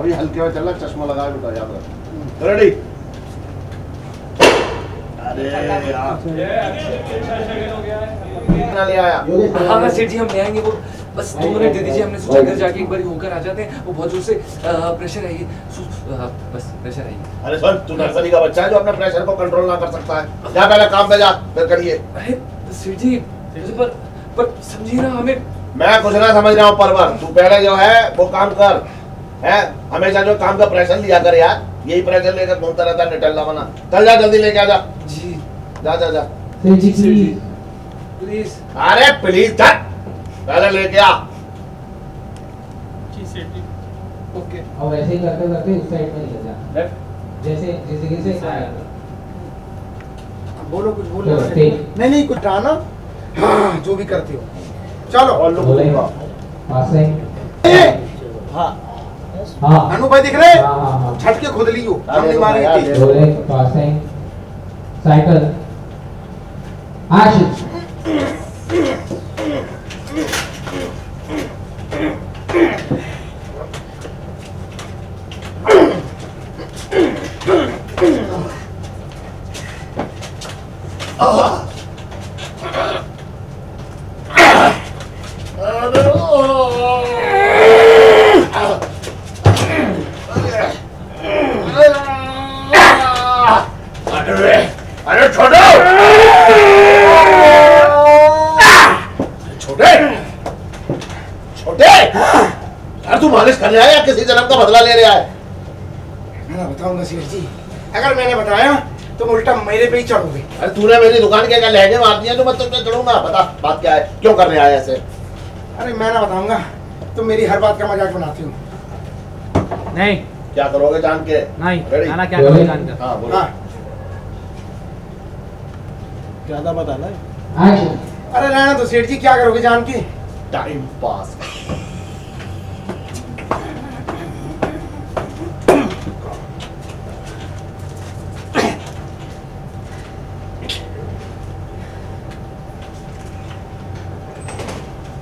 अभी हल्के में चल रहा, चश्मा लगा बेटा, याद रख। रेडी? अरे यार ले आया। हाँ सेठ जी हम ले आएंगे, वो बस 2 मिनट दे दीजिए, हमने सोचा घर जाके एक बार होकर आ जाते हैं। वो बहुत जोर से प्रेशर है, बस प्रेशर है। अरे सुन, तू नर्सरी का बच्चा है जो अपने प्रेशर को कंट्रोल ना कर सकता है। जा पहले काम पे जा, फिर करिए। अरे सेठ जी पर समझिए ना, हमें मैं कुछ ना समझ रहा हूँ परवर, तू पहले जो है वो काम कर है। हमेशा जो काम का प्रेशर लिया कर यार, यही प्रेशर लेकर घूमता रहता है निटल्ला बना। चल जा जल्दी लेके आ जा। जी जा जा जा प्लीज। अरे प्लीज जा, पहले लेके आ। जी सेठ जी ओके। और ऐसे ही करते करते उस साइड में ले जा, लेफ्ट जैसे जैसे आया। बोलो कुछ बोलो। नहीं कुछ गाना। हाँ जो भी करते हो चलो। और लोग हाँ हाँ अनु भाई दिख रहे? हाँ झटके खुद लियो, हमने मारी थी। Cycle action. अरे छोड़ो, छोटे यार, तू मालिश करने आया या किसी जन्म का बदला ले रहा है? मैं बताऊंगा सेठ जी, अगर मैंने बताया तुम उल्टा मेरे पे ही चढ़ोगे। अरे तूने मेरी दुकान के क्या लहजे मार दिया जो मैं तुझ पे चढ़ूंगा? बता बात क्या है, क्यों करने आया ऐसे? अरे मैं ना बताऊंगा, तुम मेरी हर बात का मजाक बनाती हो। नहीं क्या करोगे जान के? नहीं रेडी? खाना क्या करोगे जान कर? हाँ बोलो। ज्यादा बताना है। एक्शन। अरे रहना तो सेठ जी, क्या करोगे जान के? Time pass.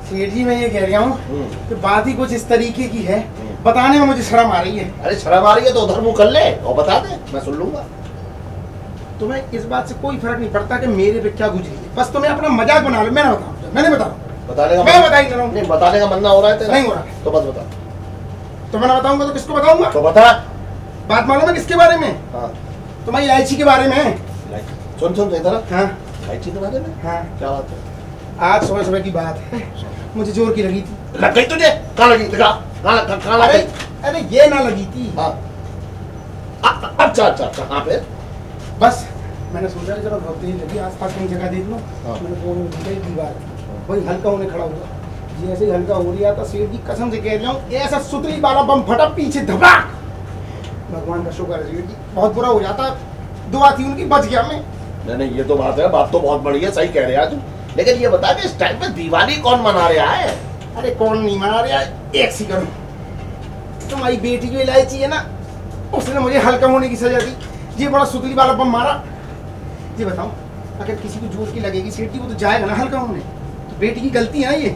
सेठ जी मैं ये कह रहा हूँ कि बात ही कुछ इस तरीके की है, बताने में मुझे शर्म आ रही है। अरे शर्म आ रही है तो उधर मुंह कर ले और बता दे, मैं सुन लूंगा। तुम्हें इस बात से कोई फर्क नहीं पड़ता कि मेरे पे क्या गुजरी है, बस तुम्हें अपना मजाक बना लो। मैं ना बताऊँ, मैंने बताऊँ बताने का मैं बता ही रहा हूँ। नहीं, बताने का मन ना हो रहा है तेरा? नहीं हो रहा। तो बस बता। तो मैं ना बताऊंगा तो किसको बताऊंगा? तो बता। बात मालूम है किसके बारे में? हाँ तुम्हारी इलायची के बारे में। सुन सुन इधर। हाँ इलायची के बारे में? हाँ क्या बात है? आज सुबह सुबह की बात है, मुझे जोर की लगी थी। लग गई तुझे? कहाँ लगी? दिखा कहाँ लग गई? अरे ये ना लगी थी। हाँ अच्छा अच्छा, कहाँ पे? बस मैंने सोचा कि चलो बहुत तेज लगी, आसपास कहीं जगह देख लो। मैंने फोन में देखा एक दीवार, वही हल्का होने खड़ा हुआ। जैसे ही हल्का हो रहा था, सेठ की कसम से कह रहा हूँ, ऐसा सुतली वाला बम फटा पीछे धड़ाक। भगवान का शुक्र है सेठ जी, बहुत बुरा हो जाता, दुआ थी उनकी, बच गया मैं। नहीं ये तो बात है, बात तो बहुत बड़ी है, सही कह रहे हैं तू। लेकिन ये बता कि इस टाइम पे दिवाली कौन मना रहा है? अरे कौन नहीं मना रहा है, एक सेकंड। तुम्हारी बेटी जो इलायची है ना, उसने मुझे हल्का होने की सजा दी, ये बड़ा सुतली वाला बम मारा। ये बताओ, अगर किसी को जोर की लगेगी सेठ जी, वो तो जाएगा ना हल्का होने। तो बेटी की गलती है ये।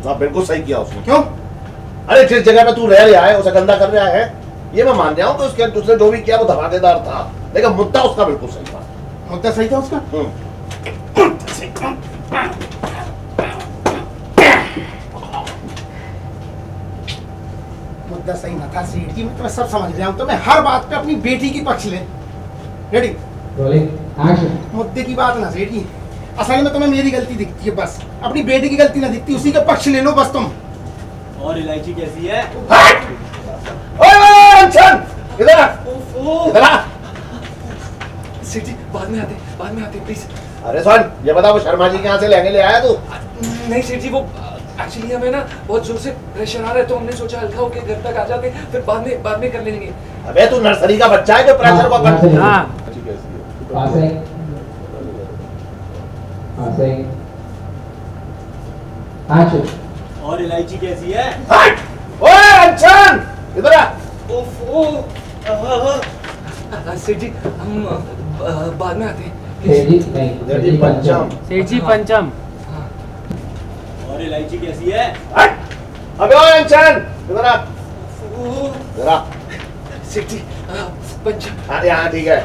हाँ बिल्कुल सही किया उसने। क्यों? अरे जिस जगह पे तू रह रहा है उसे गंदा कर रहा है, ये मैं मान रहा हूँ कि उसने जो भी किया वो धमाकेदार था, लेकिन मुद्दा उसका बिल्कुल सही था। मुद्दा सही था उसका? मुद्दा सही ना था सेठ जी, मैं सब समझ रहा हूँ। तो मैं हर बात पे अपनी बेटी की पक्ष ले। रेडी? मुद्दे की बात ना सेठ जी, असल में तुम्हें मेरी गलती दिखती है, बस अपनी बेटी की गलती ना दिखती, उसी का पक्ष ले लो बस तुम। और इलायची कैसी है? इधर आ। सेठ जी बाद में आते प्लीज। अरे सुन, ये बता वो शर्मा जी के यहाँ से लहंगे ले आया तू? नहीं सेठ जी, वो एक्चुअली हमें ना बहुत जोर से प्रेशर आ रहा है, तो हमने सोचा हल्का होके घर तक आ जाते, फिर बाद में कर लेंगे। अबे तू नर्सरी का बच्चा है जो प्रेशर को कर। हाँ और इलायची कैसी है? ओए अंचन, इधर आ। सेठ जी हम बाद में आते हैं। सेठ जी पंचम। और इलायची कैसी है? अबे ओए अंचन, इधर आ। सेठ जी पंच। अरे हाँ ठीक है।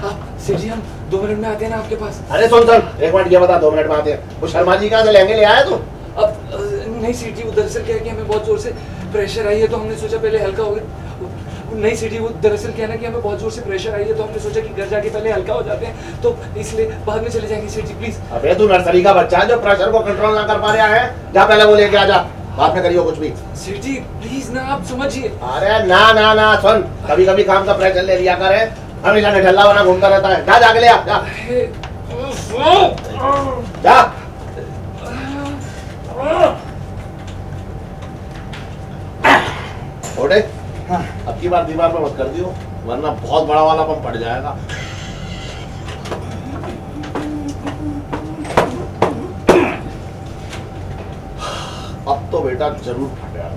सेठ जी हम 2 मिनट में आते हैं ना आपके पास। अरे सुन एक मिनट ये बता, 2 मिनट में आते हैं। वो शर्मा जी कहाँ से लहंगे ले आया तू? अब नहीं सेठ जी, वो दरअसल क्या है कि हमें बहुत जोर से प्रेशर आई है, तो हमने सोचा पहले हल्का हो गया। नहीं सेठ जी, वो दरअसल क्या है ना कि हमें बहुत जोर से प्रेशर आई है, तो हमने सोचा कि घर जाके पहले हल्का हो जाते हैं, तो इसलिए बाद में चले जाएंगे सेठ जी प्लीज। अबे तू नर्सरी का बच्चा है जो प्रेशर को कंट्रोल ना कर पा रहा है। जा पहले वो लेके आ जा, बाद में करियो कुछ भी। सेठ जी प्लीज ना, आप समझिए। अरे ना ना ना सुन, कभी कभी काम का प्रेशर ले लिया करे, हमेशा निठल्ला बना घूमता रहता है। जा जाके ले आ जा जा। छोटे हाँ अब की बार दीवार में मत कर दियो, वरना बहुत बड़ा वाला पंप फट जाएगा। अब तो बेटा जरूर फटेगा।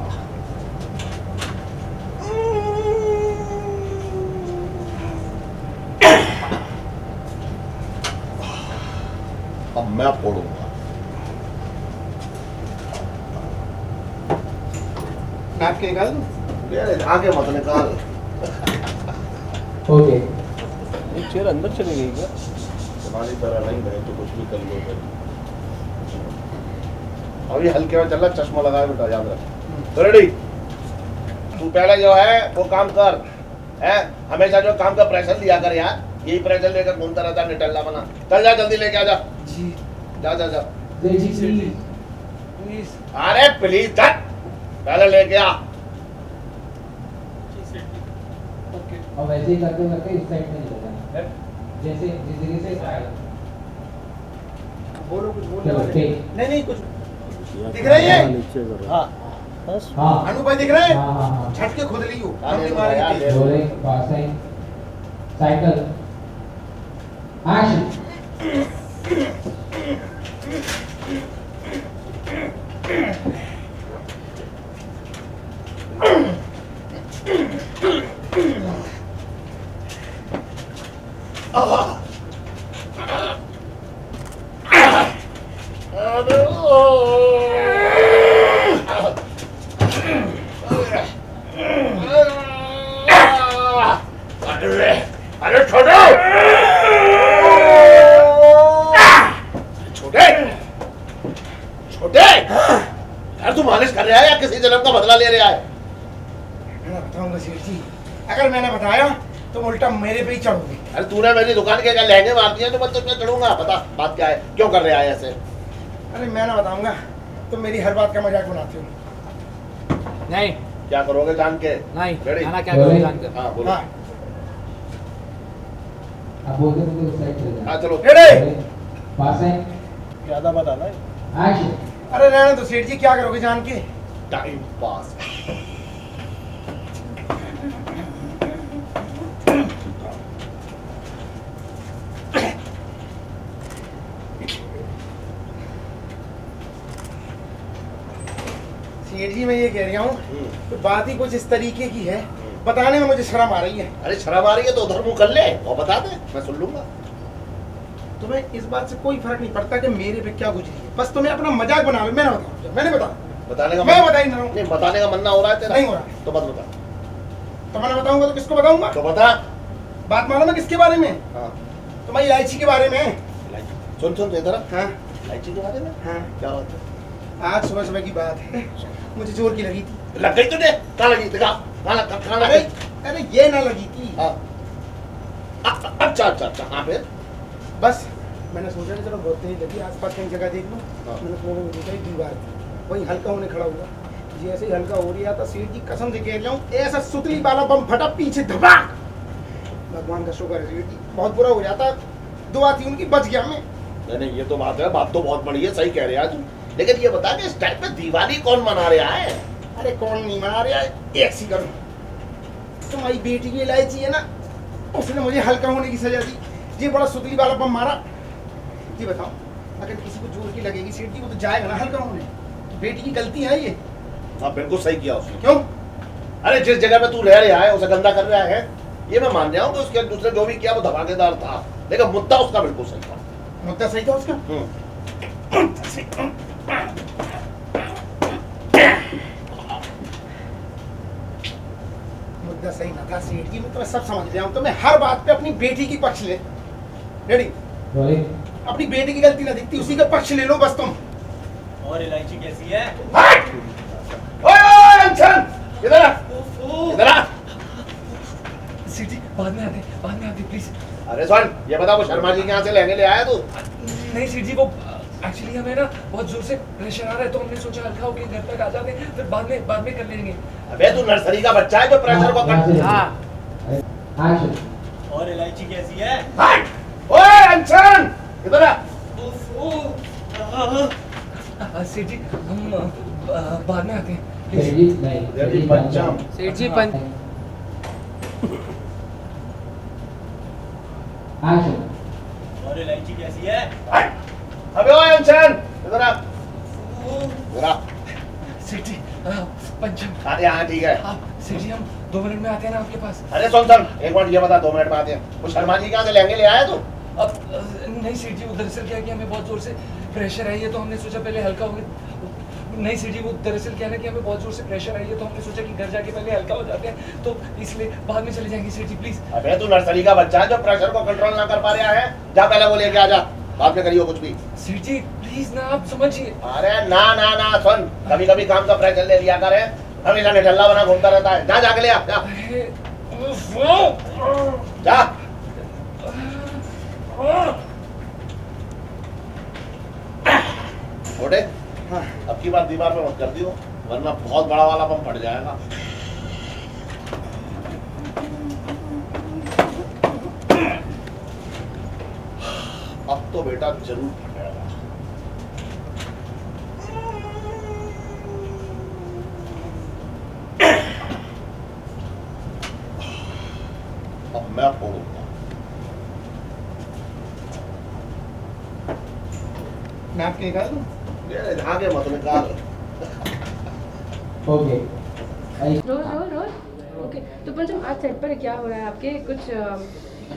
अब मैं फोड़ूंगा। नाप के निकाल दूं? आगे मत निकाल। ओके। एक चेयर अंदर चली गई क्या? तुम्हारी तरह नहीं भाई, तो कुछ भी कर लो भाई। अभी हल्के में चल रहा, चश्मा लगाए बेटा, याद रख। तो रेडी, तू पहले जो है वो काम कर, है हमेशा जो काम का प्रेशर लिया कर यार, यही प्रेशर लेकर घूमता रहता है निठल्ला बना। चल जा जल्दी लेके आ जा। जी सेठ जी प्लीज। प्लीज। अरे प्लीज चल, पहले लेके आ। और वैसे ही करते करते इस साइड में निकल जाना, जैसे जिस जगह से आएगा। बोलो कुछ बोलने चलो, वाले। ठीक। नहीं कुछ दिख रही है? नीचे करो। हाँ बस हाँ अनु भाई दिख रहे हैं? हाँ हाँ हाँ। झटके खुद ली हो। हाँ, हम ले लो तुम्हारे यार, लिए। ले लो। Rolling fast time cycle action. अरे छोटे छोटे छोटे यार, तू मालिश कर रहा है या किसी जन्म का बदला ले रहा है? मैं बताऊंगा सेठ जी, अगर मैंने बताया तो उल्टा मेरे पे ही चढ़ोगे। अरे तूने मेरी दुकान के क्या लहंगे मार दिए तो मैं तुझ पे चढ़ूंगा? बता बात क्या है, क्यों कर रहा है ऐसे? अरे मैं ना बताऊंगा तो मेरी हर बात का मजाक बनाते हो। नहीं क्या करोगे जान के? नहीं, Ready? खाना क्या करोगे जानकर। हाँ बोलो। हाँ अब बोलते बोलते उस साइड चले जाना। हाँ चलो। रेडी? फास्ट टाइम ज्यादा बताना है। एक्शन। अरे रहने तो सेठ जी, क्या करोगे जान के? Time pass. सेठ जी मैं ये कह रहा हूँ तो बात ही कुछ इस तरीके की है, बताने में मुझे शर्म आ रही है। अरे शर्म आ रही है तो उधर मुंह कर ले और बता दे, मैं सुन लूंगा। तुम्हें इस बात से कोई फर्क नहीं पड़ता कि मेरे पे क्या गुजरी है, बस तुम्हें अपना मजाक बना लो। मैंने बताऊँ, मैंने बता बताने का मैं मन- बता ही ना रहा हूँ। नहीं बताने का मन ना हो रहा है तेरा? नहीं हो रहा। तो मत बता। तो मैंने बताऊंगा तो किसको बताऊंगा? तो बता। बात मालूम है किसके बारे में? हाँ तुम्हारी इलायची के बारे में। इलायची। सुन सुन तो इधर आ। हाँ इलायची के बारे में हाँ। क्या बात है? आज सुबह सुबह की बात है, मुझे जोर की लगी थी। लग गई तुझे? कहाँ लगी? दिखा कहाँ लग अरे गई? अरे ये ना लगी थी। हाँ। अच्छा अच्छा अच्छा, हाँ फिर? बस मैंने सोचा कि चलो बहुत तेज लगी, आसपास कहीं जगह देख लो। हाँ। मैंने कोने में देखा एक दीवार थी, वही हल्का होने खड़ा हुआ। जैसे ही हल्का हो रहा था, सेठ जी कसम से कह रहा हूँ, ऐसा सुतली वाला बम फटा पीछे, धमाक। भगवान का शुक्र है सेठ जी, बहुत बुरा हो जाता। दुआ थी उनकी, बच गया मैं। नहीं नहीं ये तो बात है, बात तो बहुत बड़ी है, सही कह रहे हैं तुम। लेकिन ये बता कि इस टाइम पे दिवाली कौन मना रहा है? अरे कौन नहीं मना रहा है, एक सी करो। तुम्हारी बेटी की इलायची है ना, उसने मुझे हल्का होने की सजा दी। ये बड़ा सुतली वाला बम मारा। जी बताओ, अगर किसी को जोर की लगेगी सेठ जी, वो तो जाएगा ना हल्का होने। बेटी की गलती है ये। हाँ बिल्कुल सही किया उसने। क्यों? अरे जिस जगह पे तू रह रहा है उसे गंदा कर रहा है, ये मैं मान रहा हूँ कि उसके दूसरे जो भी किया वो धमाकेदार था, लेकिन मुद्दा उसका बिल्कुल सही था। मुद्दा सही था उसका। मुद्दा सीधा सही ना था सेठ जी, मैं तुम्हें सब समझ रहा हूँ। तो मैं हर बात पे अपनी बेटी की पक्ष ले। रेडी? अपनी बेटी की गलती ना दिखती, उसी का पक्ष ले लो बस तुम। और इलायची कैसी है? इधर आ, इधर आ। सेठ जी बाद में आते प्लीज। अरे सुन, ये बता वो शर्मा जी के यहाँ से लहंगे ले आया तू? नहीं सेठ जी, वो एक्चुअली हमें ना बहुत जोर से प्रेशर आ रहा है, तो हमने सोचा हल्का होके घर तक आ जाते हैं, फिर बाद में कर लेंगे। अबे तू नर्सरी का बच्चा है जो प्रेशर को और इलायची कैसी है? ओए अंशन, इधर आ। सेठ जी हम बाद में आते हैं। सेठ जी और इलायची कैसी है? अबे ओए अंशन, इधर आ। इधर आ। सेठ जी पंचम। हाँ ठीक है। सेठ जी हम 2 मिनट में आते हैं ना आपके पास। अरे सुन एक मिनट, ये बता 2 मिनट में आते हैं। वो शर्मा जी के यहाँ से लहंगे ले आया तू? अब नहीं सेठ जी, वो दरअसल क्या है कि हमें बहुत जोर से प्रेशर आई है, तो हमने सोचा पहले हल्का हो। नहीं सेठ जी, वो दरअसल क्या है कि हमें बहुत जोर से प्रेशर आई है, तो हमने सोचा कि घर जाके पहले हल्का हो जाते हैं, तो इसलिए बाद में चले जाएंगे सेठ जी प्लीज। अबे तू नर्सरी का बच्चा है जो प्रेशर को कंट्रोल ना कर पा रहा है। जा पहले वो लेके आ जा, बाद में करियो कुछ भी। सेठ जी प्लीज ना, आप समझिए। अरे ना सुन, कभी कभी काम का प्रेशर ले लिया करे, हमेशा निठल्ला बना घूमता रहता है। जा जाके ले आ, जा जा। छोटे, अब की बात दीवार पे मत कर दियो, वरना बहुत बड़ा वाला बम फट जाएगा। अब तो बेटा जरूर फटेगा। अब मैं फोड़ूंगा। मैं आपके निकाल दूं? आगे मत निकाल। Okay rose okay. तो पंचम आज सेट पर क्या हो रहा है आपके?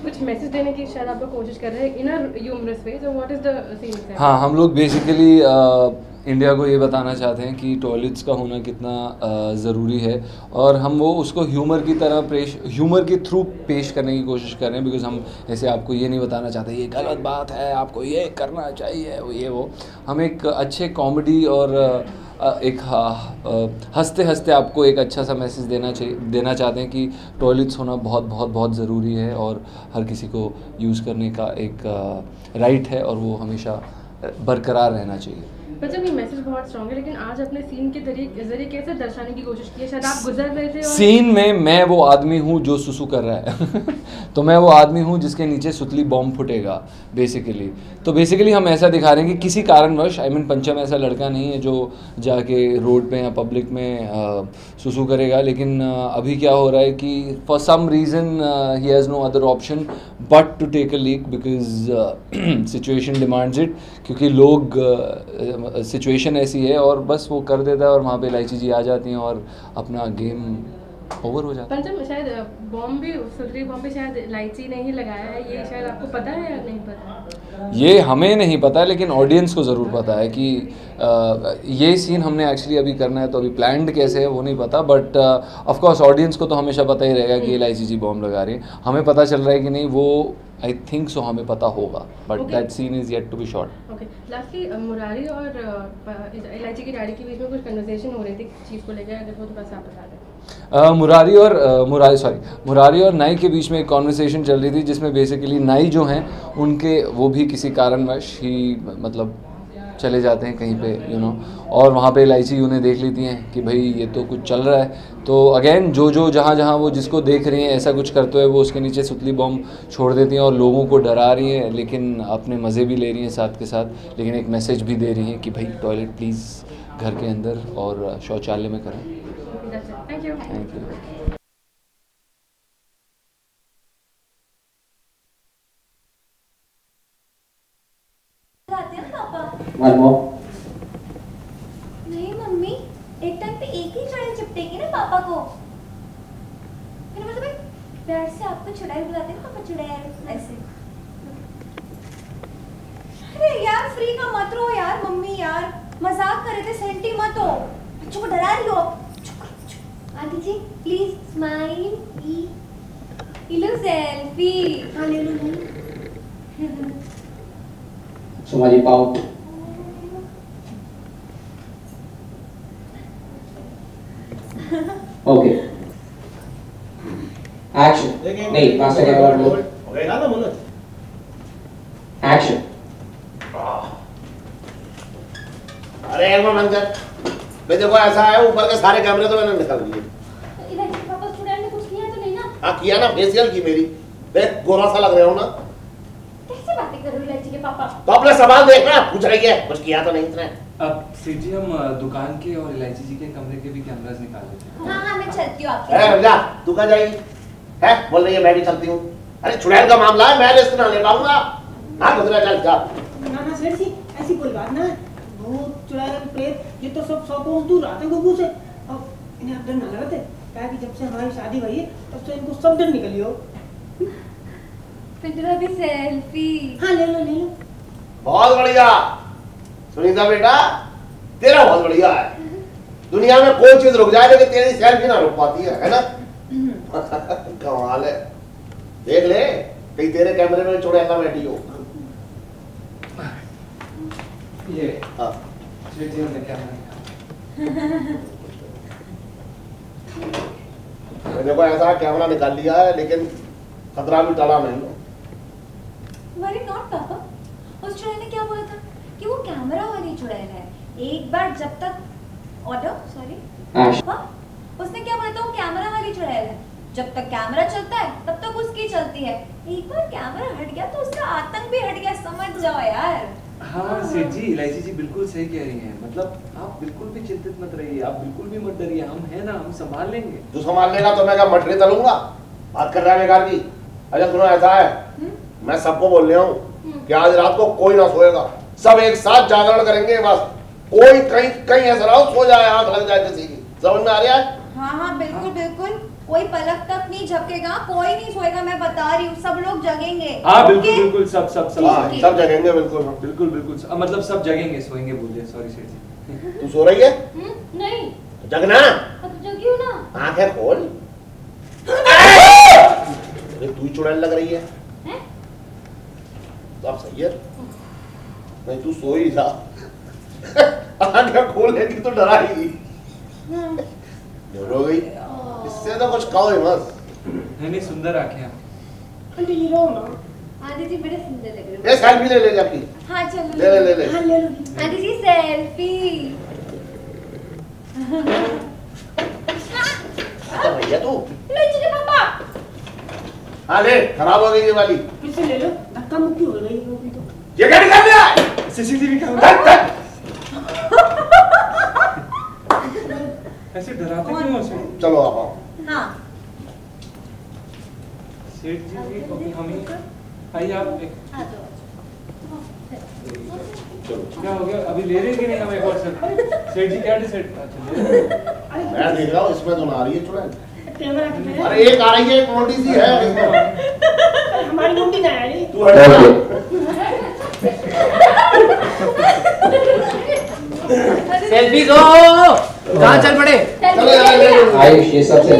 कुछ मैसेज देने की शायद आप लोग कोशिश कर रहे हैं in a humorous way. So what is the scene? हाँ, हम लोग बेसिकली इंडिया को ये बताना चाहते हैं कि टॉयलेट्स का होना कितना ज़रूरी है, और हम वो उसको ह्यूमर के थ्रू पेश करने की कोशिश कर रहे हैं। बिकॉज हम ऐसे आपको ये नहीं बताना चाहते ये गलत बात है, आपको ये करना चाहिए, वो हम एक अच्छे कॉमेडी और एक हंसते हंसते आपको एक अच्छा सा मैसेज देना चाहते हैं कि टॉयलेट्स होना बहुत बहुत बहुत ज़रूरी है, और हर किसी को यूज़ करने का एक राइट है, और वो हमेशा बरकरार रहना चाहिए। मतलब ये मैसेज बहुत स्ट्रॉन्ग है, लेकिन आज अपने सीन के जरिए कैसे दर्शाने की कोशिश की है? शायद आप गुजर रहे थे और सीन में मैं वो आदमी हूँ जो सुसु कर रहा है तो मैं वो आदमी हूँ जिसके नीचे सुतली बॉम्ब फुटेगा बेसिकली। तो बेसिकली हम ऐसा दिखा रहे हैं कि किसी कारणवश पंचम ऐसा लड़का नहीं है जो जाके रोड पे या पब्लिक में सुसु करेगा, लेकिन अभी क्या हो रहा है कि for some reason he has no other option but to take a leak, because situation demands it, क्योंकि लोग सिचुएशन ऐसी है और बस वो कर देता है, और वहाँ पे इलायची जी आ जाती हैं और अपना गेम ओवर हो जाता है। पंचम शायद बॉम्ब भी सुतली बॉम्ब भी शायद इलायची ने ही लगाया है, ये शायद आपको पता है या नहीं पता? ये हमें नहीं पता है, लेकिन ऑडियंस को ज़रूर पता है कि ये सीन हमने एक्चुअली अभी करना है, तो अभी प्लान्ड कैसे है वो नहीं पता, बट ऑफ कोर्स ऑडियंस को तो हमेशा पता ही रहेगा कि इलायची जी बॉम्ब लगा रही है। हमें पता चल रहा है कि नहीं, वो आई थिंक सो हमें पता होगा, but that scene is yet to be shot. Okay, lastly Murari और इलायची की डैडी के बीच में कुछ कन्वर्सेशन हो रही थी चीज़ को लेकर, अगर वो थोड़ा सा आप बता दें। मुरारी और नाई के बीच में एक कॉन्वर्सेशन चल रही थी, जिसमें बेसिकली नाई जो हैं उनके वो भी किसी कारणवश ही मतलब चले जाते हैं कहीं पे और वहाँ पे इलायची उन्हें देख लेती हैं कि भाई ये तो कुछ चल रहा है। तो अगेन जो जहाँ वो जिसको देख रही हैं ऐसा कुछ करते हुए वो उसके नीचे सुतली बॉम्ब छोड़ देती हैं और लोगों को डरा रही हैं, लेकिन अपने मज़े भी ले रही हैं साथ के साथ, लेकिन एक मैसेज भी दे रही हैं कि भाई टॉयलेट प्लीज़ घर के अंदर और शौचालय में करें। Thank you. नहीं मम्मी, एक टाइम पे एक ही चुड़ैल चिपटेगी ना पापा को, फिर मतलब प्यार से आपको चुड़ैल बुलाते हैं पापा, चुड़ैल ऐसे। अरे यार फ्री का मत रहो यार मम्मी, यार मजाक कर रहे थे, सेंटी मत हो, बच्चों को डरा रही हो। आंटी जी प्लीज स्माइल लो सेल्फी हाँ ले लो सुमा जी पाओ ओके एक्शन नहीं मास्टर कैमरा रोल हो गया ना मनोज एक्शन अरे एक मिनट मंजर भाई देखो ऐसा है ऊपर के सारे कैमरे तो मैंने निकाल दिए इलायची पापा स्टूडेंट ने कुछ किया तो नहीं ना हाँ किया ना फेशियल की मेरी देख गोरा सा लग रहे हो ना कैसे बातें कर रहे हो इलायची के पापा तो अपना सवाल देखना पूछ रही है कुछ किया तो नहीं इसने अब सेठ जी हम दुकान के और इलायची जी के कमरे के भी कैमरास निकाल लेते हैं। हाँ हाँ मैं चलती हूँ आपके ए रमजा तू कहाँ जाएगी है बोल रही है मैं भी चलती हूँ अरे चुड़ैल का मामला है मैं लिस्ट ना ले पाऊंगा हाँ गुजरा चल जा ना ना सेठ जी ऐसी कोई बात ना है भूत चुड़ैल प्रेत ये तो सब 100 कोस दूर आते हैं गुगू से और इन्हें अब डर ना लगा थे क्या कि जब से हमारी शादी हुई है तब से इनको सब डर निकली हो फिर अभी सेल्फी हाँ ले लो बहुत बढ़िया सुनीता बेटा तेरा बहुत बढ़िया है दुनिया में कोई चीज रुक जाए लेकिन तेरी सेल्फी ना रुक पाती है ना कमाल है देख ले कहीं तेरे कैमरे में चुड़ैल ना बैठी हो ये हाँ सेठ जी हमने कैमरा निकाला देखो ऐसा कैमरा निकाल लिया है लेकिन खतरा भी टला नहीं लो वेरी नॉट पापा उस चुड़ैल ने क्या बोला था कि वो कैमरा वाली चुड़ैल है एक बार जब तक ऑर्डर सॉरी पापा उसने क्या बोला था वो कैमरा वाली चुड़ैल है जब तक कैमरा चलता है तब तक उसकी चलती है एक बार कैमरा हट गया तो उसका आतंक भी हट गया समझ जाओ यार हाँ सेठ जी इलायची जी बिल्कुल सही कह रही हैं मतलब आप बिल्कुल भी चिंतित मत रहिए आप बिल्कुल भी मत डरिए हम हैं ना हम संभाल लेंगे तू संभाल लेगा तो मैं क्या मटरी तलूंगा बात कर रहा है बेकार की अच्छा सुनो ऐसा है मैं सबको बोल रहा हूँ कि आज रात को कोई ना सोएगा सब एक साथ जागरण करेंगे बस कोई कहीं कहीं ऐसा ना हो सो जाए आंख लग जाए किसी की समझ में आ रहा है हाँ हाँ बिल्कुल बिल्कुल कोई पलक तक नहीं झपकेगा कोई नहीं सोएगा मैं बता रही हूँ सब लोग जगेंगे हाँ बिल्कुल ओके? बिल्कुल सब सब सब हाँ सब जगेंगे बिल्कुल बिल्कुल बिल्कुल मतलब सब जगेंगे सोएंगे बोलिए सॉरी सेठ जी तू सो रही है नहीं जगना अब जगी हूँ ना आंखें खोल अरे तू ही चुड़ैल लग रही है हैं? तो अब सही है नहीं तू सो ही जा आंखें खोलेगी तो डराएगी डरो गई इससे तो कुछ कहो ही मत नहीं सुंदर आंखें हैं आंटी जी रो ना आंटी जी बड़े सुंदर लग रहे ये सेल्फी ले ले जाके हो हाँ चलो ले ले ले ले हाँ ले लो आंटी जी सेल्फी तो भैया तू इलायची के पापा हाँ ले खराब हो गई ये वाली फिर से ले लो धक्का मुक्की हो रही है अभी तो ये क्या निकाल लिया सीसीटीवी कैमरा ऐसे डराते क्यों हो सेठ चलो आप आओ हाँ सेठ जी भी अभी हम ही आइए आप आ जाओ चलो क्या हो गया अभी ले रहे हैं कि नहीं हम एक और सेठ जी क्या डिसाइड अच्छा ले रहे हैं। मैं देख रहा हूँ इसमें तो ना आ रही है चुड़ैल कैमरा की है अरे एक आ रही है एक मोटी सी है इसमें हमारी मुंडी ना आई तू हट जा। सेल्फी दो कहाँ चल पड़े चलो यार ले लो आयुष ये सबसे